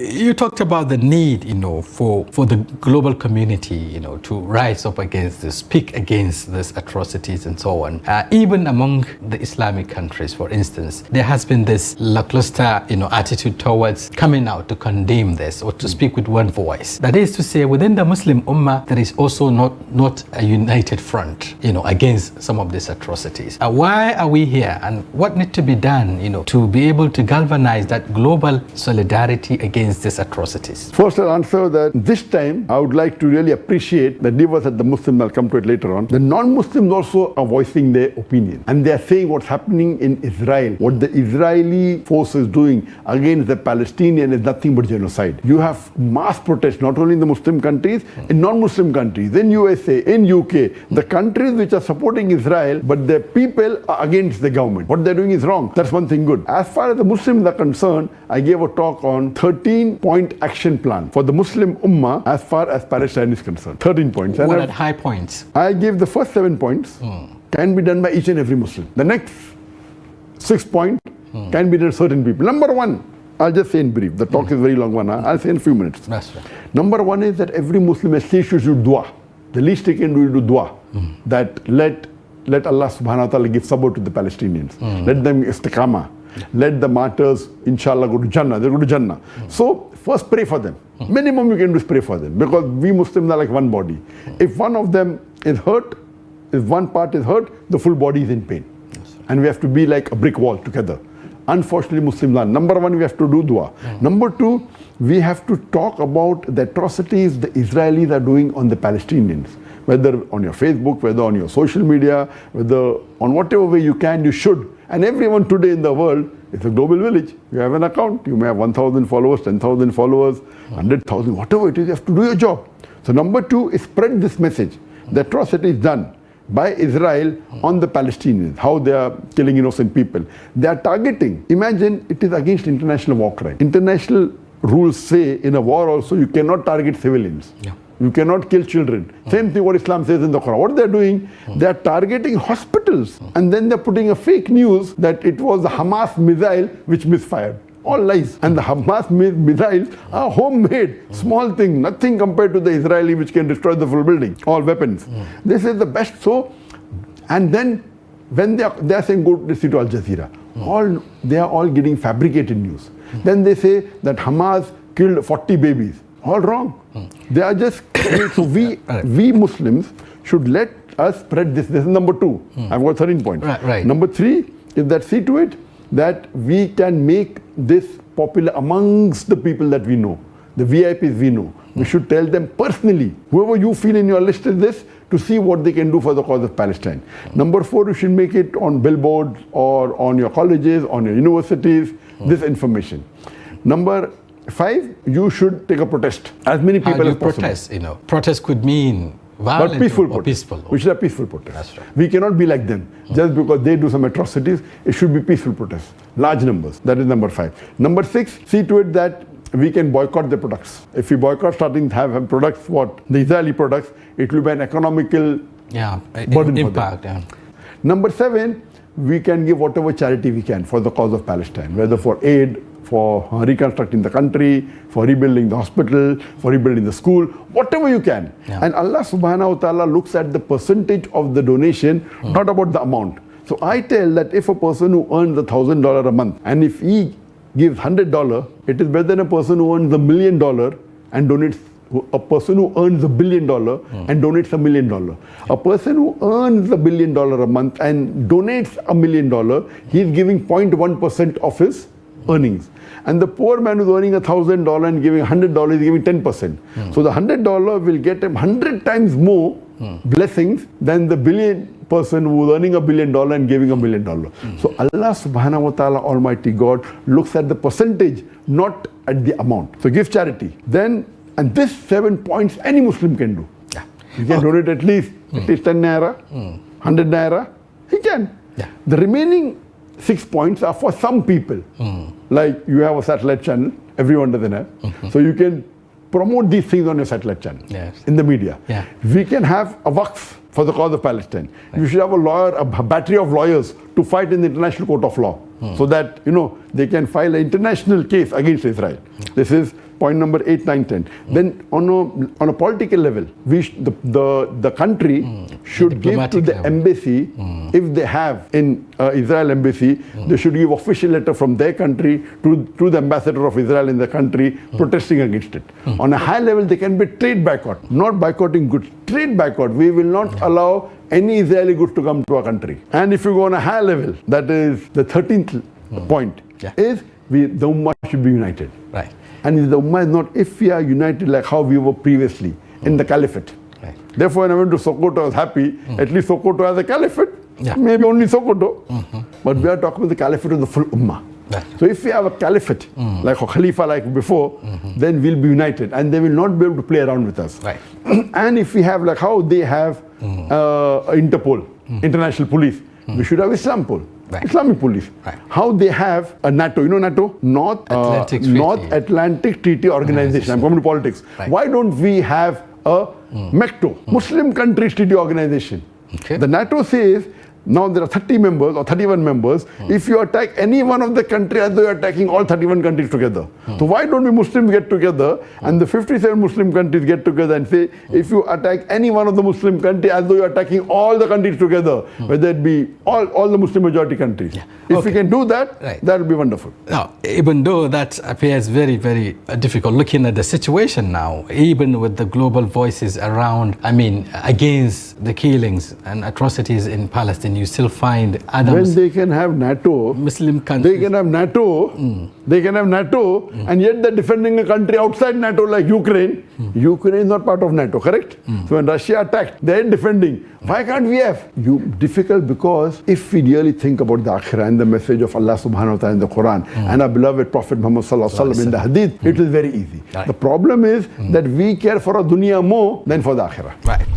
You talked about the need, for the global community, to rise up against this, speak against these atrocities and so on. Even among the Islamic countries, for instance, there has been this lackluster, attitude towards coming out to condemn this or to speak with one voice. That is to say, within the Muslim Ummah, there is also not a united front, against some of these atrocities. Why are we here, and what needs to be done, to be able to galvanize that global solidarity against these atrocities? First, I'll answer that this time I would like to really appreciate the neighbors at the Muslims. I'll come to it later on. The non-Muslims also are voicing their opinion, and they are saying what's happening in Israel, what the Israeli force is doing against the Palestinians is nothing but genocide. You have mass protests not only in the Muslim countries, in non-Muslim countries, in USA, in UK, the countries which are supporting Israel, but the people are against the government. What they're doing is wrong. That's one thing good. As far as the Muslims are concerned, I gave a talk on 13-point action plan for the Muslim Ummah as far as Palestine is concerned. 13 points. What are high points? I gave the first 7 points can be done by each and every Muslim. The next 6 points can be done by certain people. Number 1, I'll just say in brief. The talk is very long one. I'll say in a few minutes. That's right. Number 1 is that every Muslim at least should do dua. The least they can do is do dua. That let Allah subhanahu wa ta'ala give sabr to the Palestinians. Let them istiqamah. Let the martyrs, inshallah, go to Jannah. They go to Jannah. So, first pray for them. Minimum you can do is pray for them. Because we Muslims are like one body. If one of them is hurt, if one part is hurt, the full body is in pain. And we have to be like a brick wall together. Unfortunately, Muslims are. Number 1, we have to do dua. Number 2, we have to talk about the atrocities the Israelis are doing on the Palestinians. Whether on your Facebook, whether on your social media, whether on whatever way you can, you should. And everyone today in the world is a global village. You have an account. You may have 1,000 followers, 10,000 followers, 100,000, whatever it is, you have to do your job. So number 2 is spread this message. The atrocity is done by Israel on the Palestinians, how they are killing innocent people. They are targeting. Imagine it is against international war crime. International rules say in a war also you cannot target civilians. You cannot kill children. Same thing what Islam says in the Quran. What they're doing, they're targeting hospitals. And then they're putting a fake news that it was the Hamas missile which misfired. All lies. And the Hamas missiles are homemade, small thing, nothing compared to the Israeli which can destroy the full building, all weapons. This is the best. So, and then when they are saying go to see to Al Jazeera, they are all getting fabricated news. Then they say that Hamas killed 40 babies. All wrong. They are just, so we Muslims should let us spread this. This is number 2. I've got 13 points. Right. Number 3 is that see to it that we can make this popular amongst the people that we know, the VIPs we know. We should tell them personally, whoever you feel in your list is this, to see what they can do for the cause of Palestine. Number 4, you should make it on billboards or on your colleges, on your universities, this information. Number 5, you should take a protest. As many people as possible. Protest, protest could mean violent but peaceful or protest. Peaceful. Which is a peaceful protest. That's right. We cannot be like them. Just because they do some atrocities, it should be peaceful protests. Large numbers. That is number 5. Number 6, see to it that we can boycott the products. If we boycott starting to have products, the Israeli products, it will be an economical burden impact. For them. Number 7, we can give whatever charity we can for the cause of Palestine, whether for aid, for reconstructing the country, for rebuilding the hospital, for rebuilding the school, whatever you can. And Allah subhanahu wa ta'ala looks at the percentage of the donation, not about the amount. So I tell that if a person who earns $1,000 a month, and if he gives $100, it is better than a person who earns $1 million and donates, a person who earns $1 billion and donates $1 million. A person who earns $1 billion a month and donates $1 million, he is giving 0.1% of his earnings. And the poor man who's earning $1,000 and giving $100 is giving 10%. So the $100 will get him 100 times more blessings than the billion person who's earning $1 billion and giving $1 million. So Allah subhanahu wa ta'ala, Almighty God, looks at the percentage, not at the amount. So give charity. Then, and this 7 points any Muslim can do. He can donate at least 10 naira, 100 naira. He can. The remaining 6 points are for some people. Like you have a satellite channel, everyone doesn't have. So you can promote these things on your satellite channel, in the media. We can have a waqf. for the cause of Palestine. You should have a battery of lawyers to fight in the International Court of Law, so that they can file an international case against Israel. This is point number 8, 9, 10. Then on a political level, the country should give to the embassy, if they have in Israel embassy, they should give official letter from their country to the ambassador of Israel in the country protesting against it. On a high level, they can be trade boycott, not boycotting goods, trade boycott. We will not allow any Israeli goods to come to our country. And if you go on a high level, that is the 13th point, is the Ummah should be united. Right. And the Ummah is not, if we are united like how we were previously in the Caliphate. Right. Therefore, when I went to Sokoto, I was happy. At least Sokoto has a Caliphate. Maybe only Sokoto. But we are talking about the Caliphate of the full Ummah. Right. So if we have a Caliphate, like a Khalifa like before, then we'll be united. And they will not be able to play around with us. Right. And if we have like how they have Interpol, International Police, we should have Islampol. Right. Islamic police. Right. How they have a NATO, NATO? North Atlantic Treaty Organization. I'm coming to politics. Right. Why don't we have a MECTO, Muslim Countries Treaty Organization? Okay. The NATO says, now there are 30 members or 31 members. If you attack any one of the countries, as though you're attacking all 31 countries together. So why don't we Muslims get together and the 57 Muslim countries get together and say, if you attack any one of the Muslim countries, as though you're attacking all the countries together, whether it be all the Muslim majority countries. If we can do that, that would be wonderful. Now, even though that appears very, very difficult, looking at the situation now, even with the global voices around, against the killings and atrocities in Palestine, you still find other when they can have NATO, Muslim countries. They can have NATO, and yet they're defending a country outside NATO like Ukraine. Ukraine is not part of NATO, correct? So when Russia attacked, they're defending. Why can't we have? Difficult because if we really think about the Akhirah and the message of Allah subhanahu wa ta'ala in the Quran and our beloved Prophet Muhammad sallallahu alaihi wasallam in the Hadith, it is very easy. The problem is that we care for our dunya more than for the Akhirah. Right.